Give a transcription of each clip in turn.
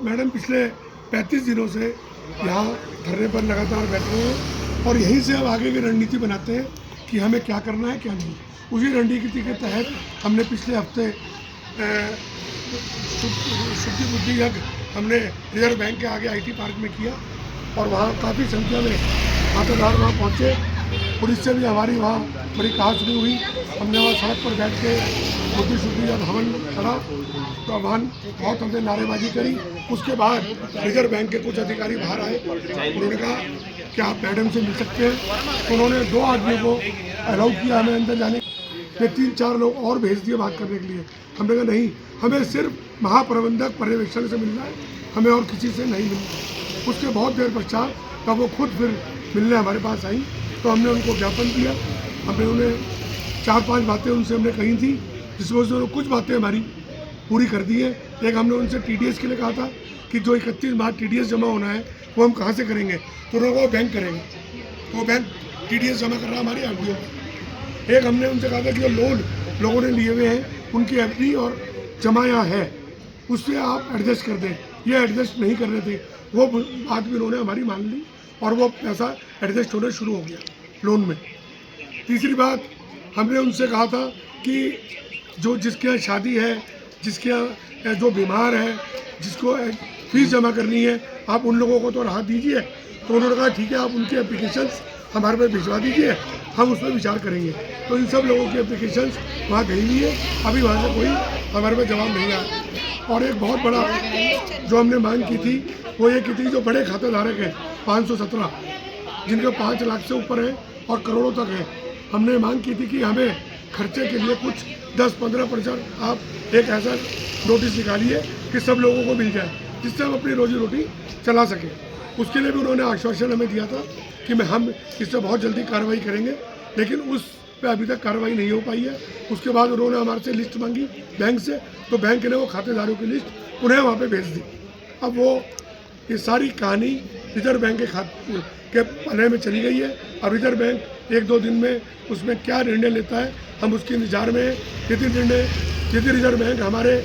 Madam पिछले 35 दिनों से यहाँ धरने पर लगातार बैठे हुए हैं और यहीं से अब आगे की रणनीति बनाते हैं कि हमें क्या करना है क्या नहीं। उसी रणनीति के तहत हमने पिछले हफ्ते शुद्धि बुद्धि यज्ञ हमने रिजर्व बैंक के आगे IT पार्क में किया और वहाँ काफ़ी संख्या में खातेदार वहाँ पहुँचे। पुलिस से भी हमारी वहाँ बड़ी कहासुनी हुई। हमने वहाँ सड़क पर बैठ के शुद्धि यज्ञ हवन करा तो वहाँ बहुत हमने नारेबाजी करी। उसके बाद रिजर्व बैंक के कुछ अधिकारी बाहर आए, उन्होंने कहा कि आप मैडम से मिल सकते हैं। तो उन्होंने 2 आदमियों को अलाउ किया हमें अंदर जाने। ये 3-4 लोग और भेज दिए बात करने के लिए। हमने कहा नहीं, हमें सिर्फ महाप्रबंधक पर्यवेक्षण से मिलना है, हमें और किसी से नहीं मिलना है। उसके बहुत देर पश्चात तब वो खुद फिर मिलने हमारे पास आई तो हमने उनको ज्ञापन दिया। हमने उन्हें 4-5 बातें उनसे हमने कही थी जिसमें से कुछ बातें हमारी पूरी कर दी है। एक हमने उनसे TDS के लिए कहा था कि जो 31 मार्च TDS जमा होना है वो हम कहाँ से करेंगे, तो उन्होंने वो बैंक करेंगे। तो वो बैंक TDS जमा कर रहा हमारी FD पर। एक हमने उनसे कहा था कि जो लोन लोगों ने लिए हुए हैं उनकी FD और जमा यहाँ है, उससे आप एडजस्ट कर दें। ये एडजस्ट नहीं कर रहे थे, वो बात भी उन्होंने हमारी मान ली और वो पैसा एडजस्ट होना शुरू हो गया लोन में। तीसरी बात हमने उनसे कहा था कि जो जिसके यहाँ शादी है, जिसके यहाँ जो बीमार है, जिसको फीस जमा करनी है, आप उन लोगों को तो राहत दीजिए। तो उन्होंने कहा ठीक है, आप उनकी एप्लीकेशंस हमारे पे भिजवा दीजिए, हम उस पर विचार करेंगे। तो इन सब लोगों की एप्लीकेशंस वहाँ गई हुई है, अभी वहाँ से कोई हमारे पे जवाब नहीं आया। और एक बहुत बड़ा जो हमने मांग की थी वो ये की थी, जो बड़े खातेधारक हैं 517 जिनके 5 लाख से ऊपर है और करोड़ों तक है, हमने मांग की थी कि हमें खर्चे के लिए कुछ 10-15% आप एक ऐसा नोटिस निकालिए कि सब लोगों को मिल जाए, जिससे हम अपनी रोजी रोटी चला सकें। उसके लिए भी उन्होंने आश्वासन हमें दिया था कि हम इस पर बहुत जल्दी कार्रवाई करेंगे, लेकिन उस पे अभी तक कार्रवाई नहीं हो पाई है। उसके बाद उन्होंने हमारे से लिस्ट मांगी बैंक से, तो बैंक ने वो खातेदारों की लिस्ट उन्हें वहाँ पे भेज दी। अब वो ये सारी कहानी रिजर्व बैंक के पन्ने में चली गई है। अब रिजर्व बैंक 1-2 दिन में उसमें क्या निर्णय लेता है हम उसके इंतजार में हैं। यदि रिजर्व बैंक हमारे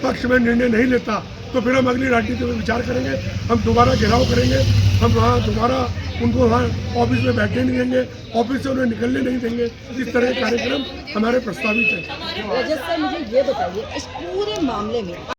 पक्ष में निर्णय नहीं लेता तो फिर हम अगली रणनीति में विचार करेंगे। हम दोबारा घेराव करेंगे, हम वहाँ दोबारा उनको वहाँ ऑफिस में बैठने नहीं देंगे, ऑफिस से उन्हें निकलने नहीं देंगे। इस तरह के कार्यक्रम हमारे प्रस्तावित हैं। रजत सर, मुझे ये बताइए, इस पूरे मामले में